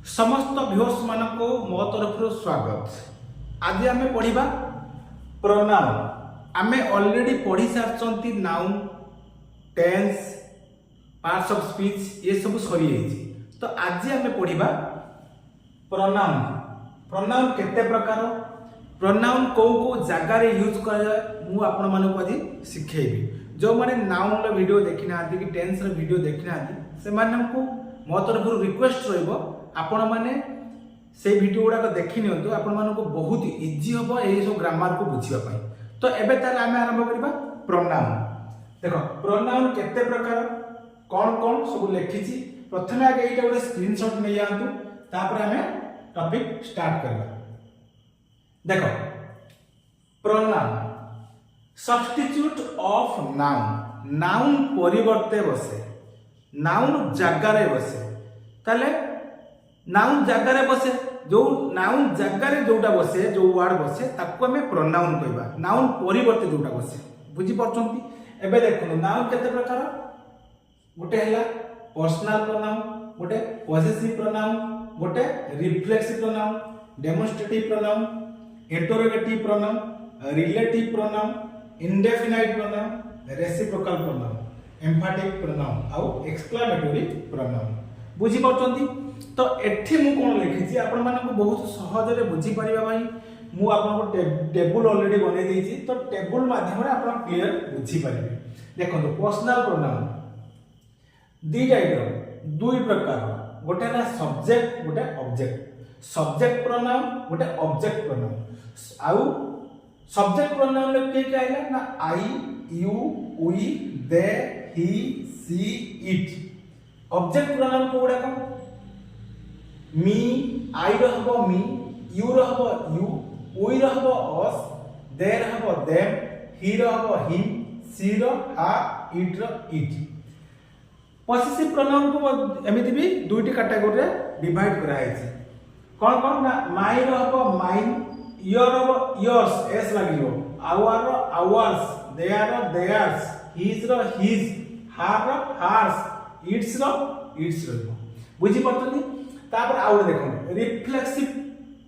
समस्त व्यूअर्स मानक मो तरफ स्वागत। आज आम पढ़ा प्रोनाउन। आम ऑलरेडी पढ़ी सारी noun, tense, parts of speech ये सब सरी जाइए। तो आज आम पढ़ा प्रोनाउन। प्रोनाउन केते प्रकार, प्रोनाउन कौ जगार यूज कर आज शिखेबी। जो मैंने नाउन वीडियो देखी ना कि टेंस वीडियो देखी ना से मो तरफ रिक्वेस्ट रहिबो आपण माने से वीडियो गुड़ाक देखी नियंतु। आपण मानको बहुत इजी हम ये सब ग्रामर को बुझिबा पई। तो एबे तार आमे आरंभ करबा प्रोनाउन। देखो प्रोनाउन केते प्रकार कौन कौन सब लिखिछि। प्रथमे आगे एटा गोटे स्क्रीनशॉट नै जांतु, तापर आमे टॉपिक स्टार्ट करबा। देखो pronoun substitute of noun. Noun परिवर्ते बसे, नाउन जगारे बसे। ताले नाउन जगार बसे, जो नाउन जगार जोटा बसे, जो वर्ड बसे ताको हमें प्रोनाउन कहबा। नाउन परिवर्ते जोटा बसे, बुझी परछंती। एबे देखो नाउन केते प्रकार। गोटे हैला पर्सनल प्रोनाउन, गोटे पॉसेसिव प्रोनाउन, गोटे reflexive pronoun, demonstrative pronoun, interrogative pronoun, relative pronoun, indefinite pronoun, reciprocal pronoun, emphatic pronoun आउ एक्सक्लेमेटरी प्रोनाउन। बुझी परछंती। तो एठी मु कोन लिखिछि आपण मानको बहुत सहज रे बुझी परिबा भाई मु आपनको टेबल ऑलरेडी बनै देछि। तो टेबल माध्यम रे आपण क्लियर बुझी परिबे। देखो पर्सनल प्रोनाउन दी टाइप दुई प्रकार। गोटे है सब्जेक्ट, गोटे ऑब्जेक्ट। सब्जेक्ट प्रोनाउन, गोटे ऑब्जेक्ट प्रोनाउन। आउ सब्जेक्ट प्रोनाउन ले के आइला ना I, you, we, they, he, she, it. Object pronoun को गुडा को मी, आई रहबो मी, यू रहबो यू, वी रहबो अस, दे रहबो देम, ही रहबो हिम, सी रो हा, इट रो इट। पॉसेसिव प्रोनाउन को एमिति भी दुईटी कैटेगरी रे डिवाइड करा हैछि। कोन कोन ना माई रहबो माइन, योर रहबो योर्स एस लागियो, आवर रो आवर्स, देयर रो देयर्स, हिज रो हिज, हार रो हार्स, इट्स रो इट्स रहबो। बुझी परछनी। तापर आउ देखो रिफ्लेक्सिव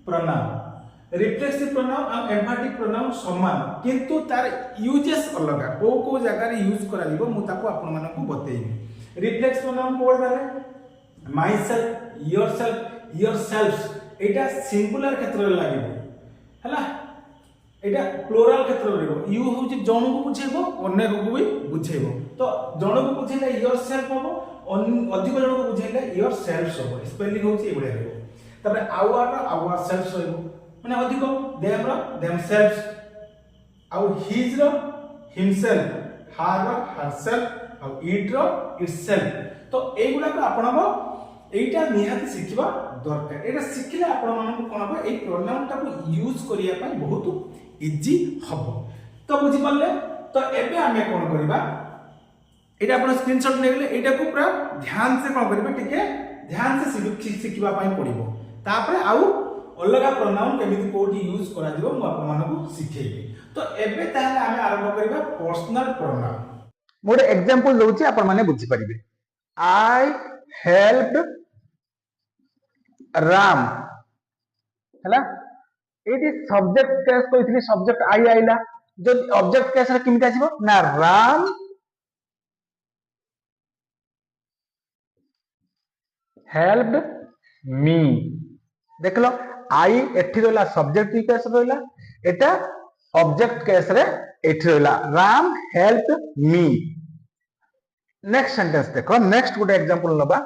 प्रोनाउन। रिफ्लेक्सिव प्रोनाउन और एम्फैटिक प्रोनाउन समान, किंतु तार यूजेस अलग। को जगह रे यूज करा दिबो मु ताको आपन मानको बतेइबी। रिफ्लेक्स प्रोनाउन को बोले my self, yourself. Etah singular क्षेत्र रे लागिबो हला। एटा प्लुरल क्षेत्र रे रहबो। यू होची जण को बुझेबो, अनेक को भी बुझेबो। तो जण को बुझेले योरसेल्फ होबो, अधिक जन को बुझेले योर सेल्फ होबो। स्पेलिंग होची एबडे रहबो। तबरे आवर सेल्फ रहबो माने अधिक, देम रो देम सेल्फ, आउ हिज रो हिमसेल्फ, हार रो हरसेल्फ, आउ इट रो इटसेल्फ। तो एगुडा को आपनको एटा निहात सिखिबा दरकार। एटा सिखिले आपण मानको कोन हो ए प्रोनाउन टा को यूज करिया पई बहुत इजी हबो। तो बुझि पल्ले। तो एबे हमें कोन करबा, एटा आपण स्क्रीनशॉट नै गेले एटा को पूरा ध्यान से कोन करबे, टिके ध्यान से सिखिबा पई पड़िबो। तापर आउ अलगा प्रोनाउन केमिति कोठी यूज करा दिबो मु आपण मानको सिखेबी। तो एबे ताले हमें आरंभ करबा पर्सनल प्रोनाउन। मोर एग्जांपल दोछि आपण माने बुझि परिबे। आई हेल्प्ड राम हैला। एटी सब्जेक्ट केस कहितली, सब्जेक्ट आई आइला। जो ऑब्जेक्ट केस रे किमिति आसीबो ना राम हेल्प्ड मी। देख लो आई एठी रहला सब्जेक्ट केस रहला, एटा ऑब्जेक्ट केस रे एठी रहला Ram helped me. Next sentence देखो। नेक्स्ट गुड एग्जांपल नबा।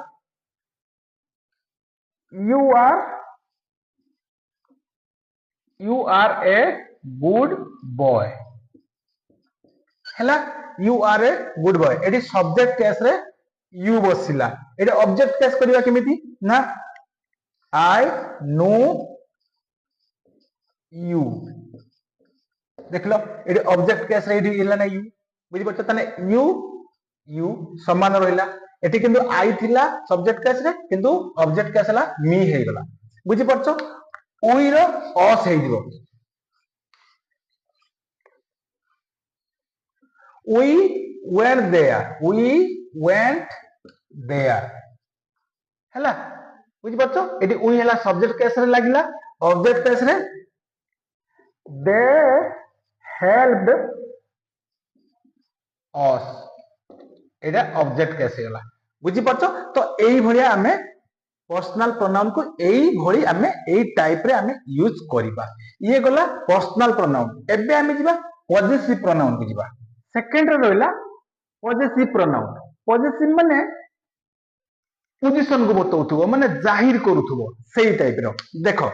you are a good boy हैला। you are a good boy eighty subject case रे you बसिला। एटी ऑब्जेक्ट केस करिवा केमिति ना I know you। देख लो एटी ऑब्जेक्ट केस रे एटी इला ना you। बुझि पड़छ तने you समान रहला। एटी किंतु I थिला सब्जेक्ट केस रे, किंतु ऑब्जेक्ट केस हला me हे गला। बुझि पड़छ। we रो us हे दिबो। we went there, we went there हैला। बुझी पारछो एटी उई हला सब्जेक्ट केस रे लागिला ऑब्जेक्ट केस रे दे हेल्प्ड अस एटा ऑब्जेक्ट केस हेला बुझी पारछो तो एई भलिया हमें पर्सनल प्रोनाउन को एई भली हमें एई टाइप रे हमें यूज करिबा ये गला पर्सनल प्रोनाउन एबे हमें जिबा पॉजिटिव प्रोनाउन को जिबा सेकंड रे रहला पॉजिटिव प्रोनाउन माने पोजिशन को बताउथुबो माने जाहिर करूथुबो सेई टाइप रो देखो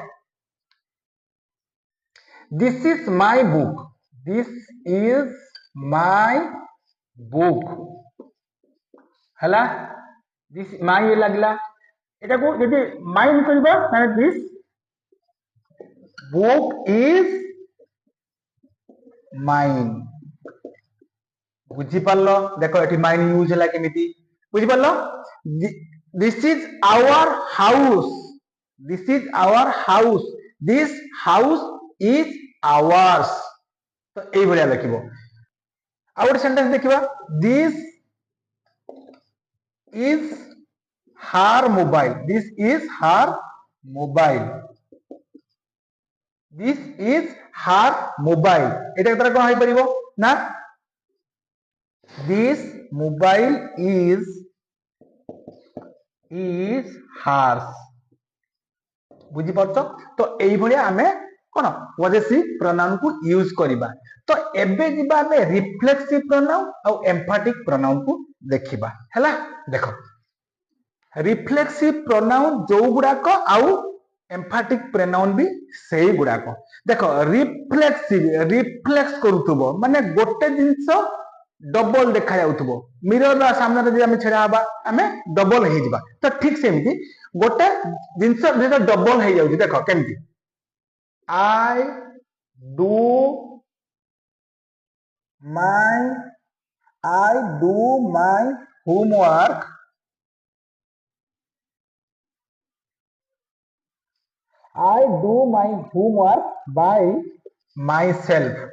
this is my book this is my book हला दिस माय लागला एटा को यदि माइन करबा माने दिस बुक इज माइन बुझी पारलो देखो एठी माइन यूज हला केमिति बुझी पारलो this is our house this is our house this house is ours तो एई भलिया लिखिबो आउट सेंटेंस देखिबा this is her mobile this is her mobile this is her mobile एटा तरह कोन होई परिबो ना दिस मोबाइल इज हर्स बुझी पारछो तो एई भलिया हमें कोन पॉजिटिव प्रोनाउन को यूज करिबा तो एबे जिबा हमें रिफ्लेक्सिव प्रोनाउन और एम्फैटिक प्रोनाउन को देखिबा हैला देखो रिफ्लेक्सिव प्रोनाउन जो गुडा को आउ एम्फैटिक प्रोनाउन भी सेही गुडा को देखो रिफ्लेक्स करूथबो माने गोटे जिंस डबल देखा जाउथबो मिरर सामने जे हम छेड़ा हबा हमें डबल हे जिबा तो ठीक सेमती गोटे जिंस जेटा डबल हे जाउची देखो केमती I do my homework I do my homework by myself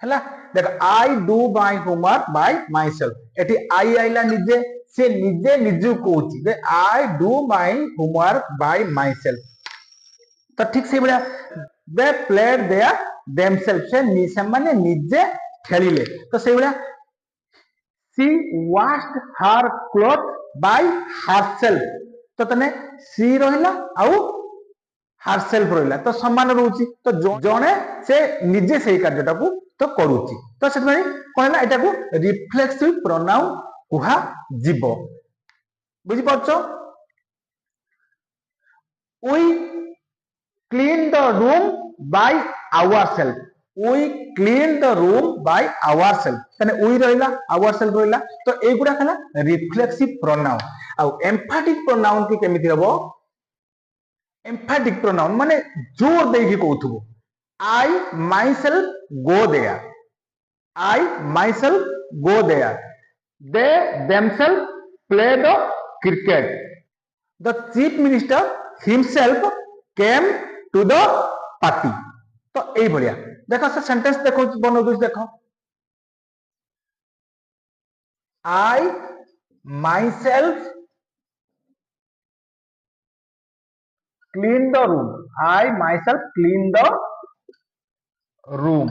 हैला देखो I do my homework by myself eighty I आइला निजे से निजे निजु कहूची जे I do my homework by myself तो ठीक से बड़ा they played their themselves से माने निजे खेलिले तो से बड़ा she washed her clothes by herself तो तने सी रहिला आउ हरसेल्फ रहिला तो समान रहउची तो जणे से निजे सेही कार्यटा को तो करूची तो सेत माने कहला एटा को रिफ्लेक्सिव प्रोनाउन कुहा जीवो बुझी पाछो we clean the room by ourselves we clean the room by ourselves तने we रहिला ourselves रहिला तो एगुडा खला रिफ्लेक्सिव प्रोनाउन आउ एम्फैटिक प्रोनाउन की केमिति हबो एम्फैटिक प्रोनाउन माने जोर देकी कहउथबो I myself go there I myself go there they themselves play the cricket the chief minister himself came to the party तो एई भलिया देखो से सेंटेंस देखो बनो दोस देखो आई myself clean the room I myself clean the room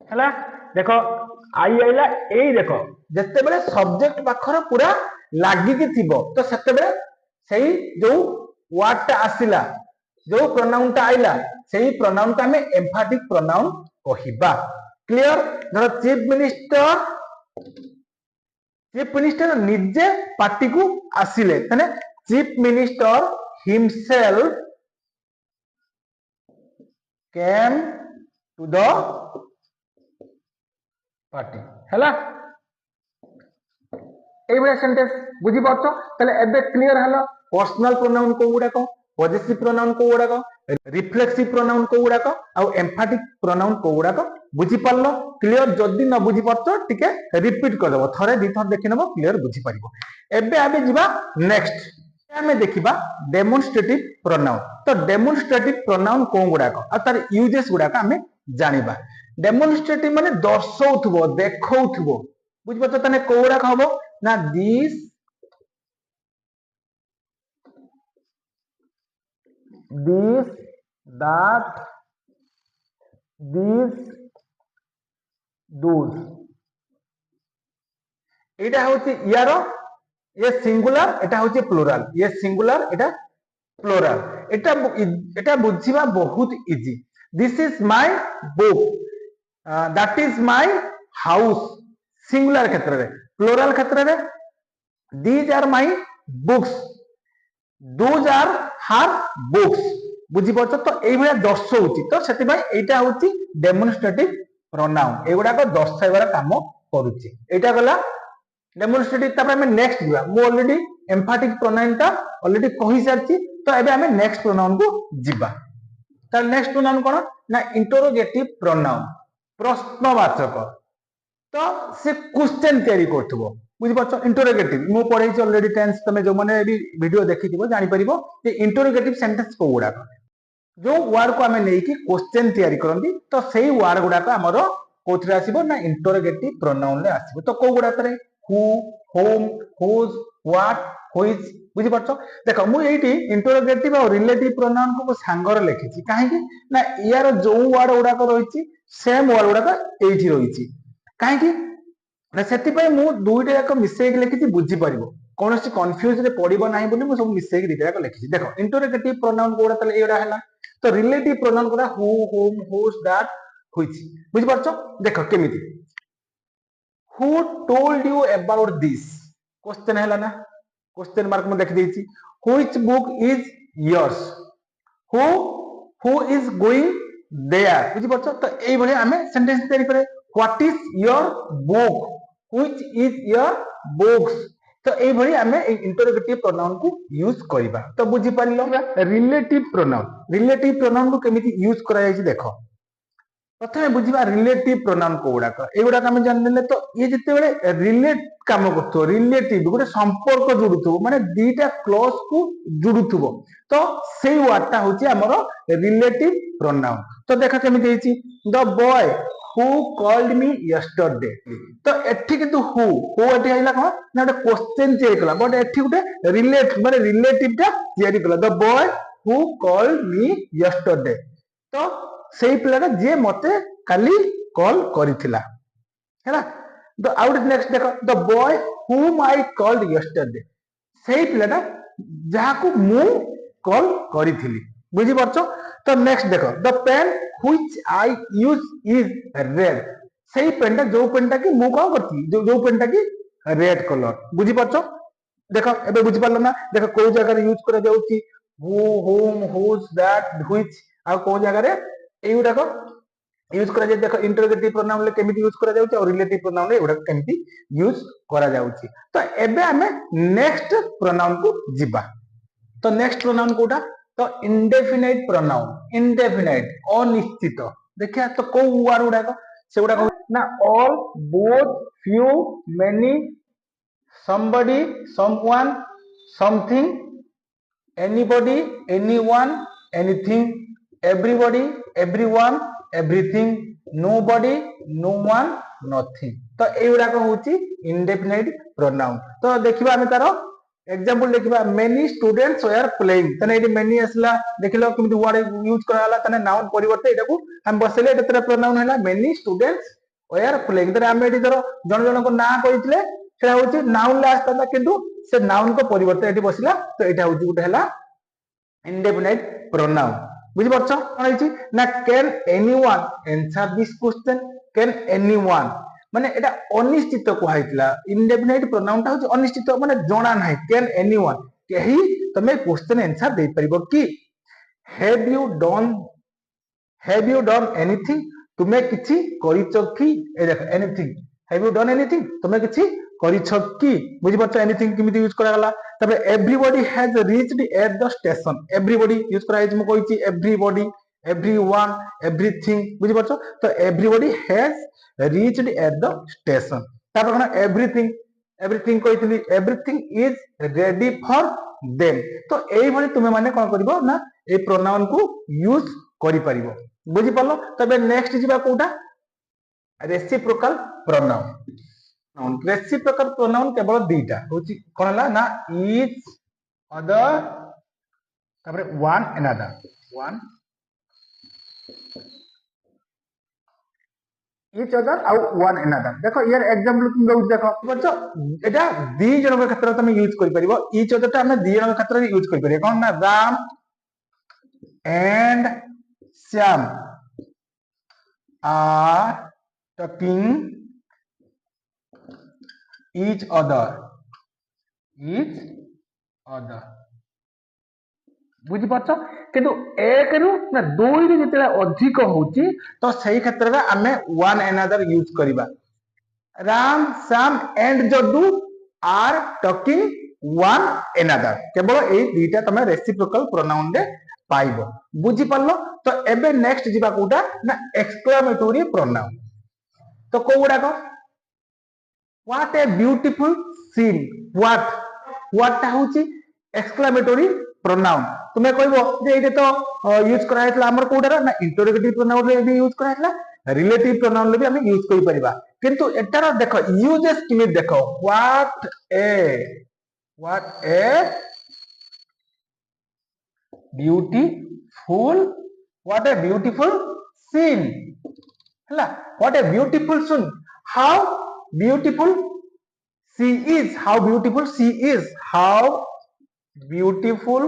हैला देखो आई आइला एई देखो जत्ते बेले सब्जेक्ट पाखर पूरा लागि कि थिबो तो सेते बेले सेही जो वर्ड ता आसिला जो प्रोनाउन ता आइला सेही प्रोनाउन ता हमें एम्फैटिक प्रोनाउन कहिबा क्लियर धर चीफ मिनिस्टर निजे पार्टी को आसिले तने chief minister himself came to the party हैला एई बे सेंटेंस बुझी पाछो तले एबे क्लियर हलो पर्सनल प्रोनाउन को गुडा को पॉजिटिव प्रोनाउन को गुडा को रिफ्लेक्सिव प्रोनाउन को गुडा को आ एम्फैटिक प्रोनाउन को गुडा को बुझी पारलो क्लियर जदी न बुझी पाछो टिके रिपीट कर देबो थरे दी थर देखि नेबो क्लियर बुझी पारिबो एबे आबे जिबा नेक्स्ट हमें देखिबा डेमोन्स्ट्रेटिव प्रोनाउन तो डेमोन्स्ट्रेटिव प्रोनाउन कोन गुडा को आ तार यूजेस गुडा का हमें जानिबा डेमोन्स्ट्रेटिव माने दर्शाउथबो देखौथबो बुझ पछो तने कोडा हबो ना this this, that, these, those এটা হচ্ছে ইয়ার ये সিঙ্গুলার এটা হচ্ছে প্লুরাল ये সিঙ্গুলার এটা প্লুরাল এটা এটা বুঝিবা বহুত easy this is my book that is my house singular ক্ষেত্রে প্লুরাল ক্ষেত্রে these are my books those are her books বুঝিপারছ তো এইভাবে দর্শাউছি তো সেপাই এইটা হচ্ছে ডেমনস্ট্রেটিভ প্রোনাউন এগুড়াক দর্শাইবার কাম করুছি এইটা গলা ডেমনস্ট্রেটিভ তারপরে আমি নেক্সট ଯିବା ମୁଁ অলরেডি এমফাটিক প্রোনাউন টা অলরেডি কহি সারছি তো এবে আমি নেক্সট প্রোনাউন কু ଯିବା তাহলে নেক্সট প্রোনাউন কোন না ইন্টারোগেটিভ প্রোনাউন প্রশ্নবাচক তো সে কোশ্চেন তৈরি করথিব বুঝিপারছ ইন্টারোগেটিভ মু পড়াইছি অলরেডি টেন্স তুমি যে মানে এই ভিডিও দেখিথিব জানি পারিবো যে ইন্টারোগেটিভ সেন্টেন্স কোগুড়া जो वर्ड को आम नहीं क्वेश्चन तैयारी करती तो सही वर्ड गुड़ाक आमर कौन आसो ना इंटरोगेटिव प्रोनाउन आसो तो कौ गुड़ाक who whom whose what which बुझिपारछ देख मुझे इंटरोगेटिव और रिलेटिव प्रोनाउन को सांगर लिखी कहीं ना यार जो वर्ड गुड़ाक रही सेम वर्ड गुड़ाक ये रही कहीं से दुईटा जाक मिसेक लिखी बुझीपर कौन कन्फ्यूज पड़ो ना बोली सब मिसेक दुईटा जाक लिखी देख इंटरोगेटिव प्रोनाउन गुड़ा ये है तो रिलेटिव प्रोनाउन गुड़ा who whom whose that which बुझिपारछ देख केमिति who told you about this question हैला ना क्वेश्चन मार्क में लिखि देछि which book is yours who is going there बुझिपारछ तो एई भले हमें सेंटेंस तैयारी करे what is your book which is your books तो ये आम इंटरोगेटिव प्रोनाउन को यूज करवा तो बुझी पार रिलेटिव प्रोनाउन को केमिति यूज करा देख प्रथम बुझा रिलेटिव प्रोनाउन को गुड़ाक एगुड़ाक आम जान तो ये जिते रिलेट कम कर रिलेटिव गोटे संपर्क जुड़ू माने दीटा क्लोज को जुड़ू तो से वर्डटा हूँ आमर रिलेटिव प्रोनाउन तो देख केमिति the boy who called me yesterday तो एठी किंतु हु एठी आइला कोन ना गोटे क्वेश्चन तैयारी कला बट एठी गोटे रिलेट माने रिलेटिव टा तैयारी कला the boy who called me yesterday तो सेही पिलाटा जे मते काली कॉल करिथिला हैला तो आउट नेक्स्ट देखो द बॉय हुम आई कॉल्ड यस्टरडे सेही पिलाटा जाहाकू मु कॉल करिथिली बुझी परछो तो नेक्स्ट देखो the pen which I use is red सही पेनटा जो पेनटा की मु कौन करती जो पेनटा की रेड कलर बुझी परछो देखो एबे बुझी पारलो ना देखो कोई जगह यूज करा जाउची who whom whose that which आ कोई जगह रे एउडा को यूज करा जाय देखो इंटरोगेटिव प्रोनाउन ले केमिति यूज करा जाउची और रिलेटिव प्रोनाउन ले एउडा केमिति यूज करा जाउची तो एबे हमें नेक्स्ट प्रोनाउन को जिबा तो नेक्स्ट प्रोनाउन कोटा तो इंडेफिनाइट प्रोनाउन इंडेफिनाइट अनिश्चित देखिए तो को वर्ड गुड़ाक से गुड़ाक ना all both few many somebody someone something anybody anyone anything everybody everyone everything nobody no one nothing तो ये गुड़ाक हूँ इंडेफिनाइट प्रोनाउन तो देखिबा आमे तारो एग्जांपल देखिबा मेनी स्टूडेंट्स वेयर प्लेइंग तने एडी मेनी असला देखिलो केमिति वर्ड यूज कराला तने नाउन परिवर्ते एटा को हम बसेले एटा तेरा प्रोनाउन हैला मेनी स्टूडेंट्स वेयर प्लेइंग तने हम एडी धरो जण जण को ना कहितले सेटा होची नाउन ला आस्ता किंतु से नाउन को परिवर्ते एटी बसिला तो एटा होची गुटे हैला इंडेफिनाइट प्रोनाउन बुझि परछो कोन होची ना can anyone answer this question can anyone माने एटा अनिश्चित कहैतला इंडेफिनाइट प्रोनाउन ता होची अनिश्चित माने जणा नाही कैन एनीवन केही तमे क्वेश्चन आंसर दे परिबो की हैव यू डन एनीथिंग तुमे किछि करिछो की ए देखो anything have you done anything तुमे किछि करिछो की बुझि परछो एनीथिंग किमिति यूज करा गला तबे everybody has reached at the station everybody use करा म कहिछि एवरीबॉडी everyone everything बुझि परछो तो everybody has reached at the station तापर कोन everything कहितली everything is ready for them तो एई भली तुमे माने कोन करबो ना ए प्रोनाउन को यूज करि परिबो बुझि परलो तबे नेक्स्ट जिबा कोटा रेसिप्रोकल प्रोनाउन केवल दुईटा होची कोन हला ना each other तापर one another one each other ଆଉ one another देखो यार एग्जांपल तुम दउ देखो बच्चो एटा दी जन के क्षेत्र तुम यूज करि परिबो each other टा हमें दी जन के क्षेत्र यूज करि परिबो कोन ना Ram and Shyam are talking each other बुझी पाछ किंतु एक रु ना दुई रे जते अधिक होची तो सही क्षेत्र रे हमें वन अनदर यूज करिबा राम श्याम एंड जदू आर टॉकिंग वन अनदर केवल ए दुईटा तमे रेसिप्रोकल प्रोनाउन रे पाइबो बुझी पालो तो एबे नेक्स्ट जिबा कोटा ना एक्सक्लेमेटरी प्रोनाउन तो कोउडा को what a beautiful scene what ता होची एक्सक्लेमेटरी प्रोनाउन तुम्हें कहबो जे एते तो यूज करा हेतला हमर कोडरा ना इंटरोगेटिव प्रोनाउन रे भी यूज करा हेतला रिलेटिव प्रोनाउन रे भी हम यूज करि परिबा किंतु एटार देखो यूजेस किमि देखो व्हाट ए ब्यूटीफुल सीन हला what a beautiful seen how beautiful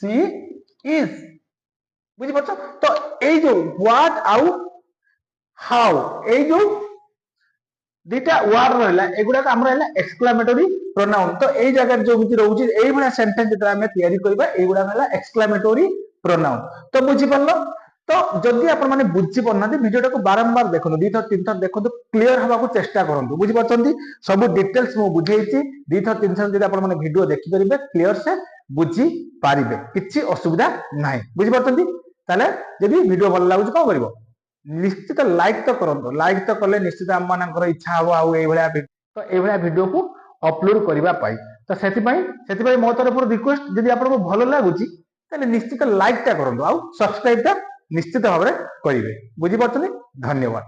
she is बुझी पाछ तो ए जो व्हाट आउ हाउ ए जो दुटा वर्ड रहला एगुडा का हमरा हला एक्सक्लेमेटरी प्रोनाउन तो ए जगह जो भी रहउची एई भला सेंटेंस जेतरा हमें तयारी करबा एगुडा हला एक्सक्लेमेटरी प्रोनाउन तो बुझी पल्लो तो जदि आपण माने बुझी पन्ना वीडियोटा को बारंबार देखो दी थर तीन थर देखो क्लियर हवा को चेष्टा करंतु बुझी पाछंती सब डिटेल्स मो बुझेइची दी थर तीन थर जदि आपण माने वीडियो देखि परिबे क्लियर से बुझी पारिबे किछि असुविधा नाही बुझी पाछंती ताले जदि वीडियो भल लागुची कोन करबो निश्चित लाइक तो करंतु लाइक तो कले निश्चित हम मानकर इच्छा हो आउ एई भलिया तो एई भलिया वीडियो को अपलोड करबा पाई तो सेति मो तरफ रिक्वेस्ट जदि आपन को भल लागुची ताले निश्चित लाइक ता करंतु आउ सब्सक्राइब ता निश्चित भाव में करेंगे बुझी पार्छनी धन्यवाद।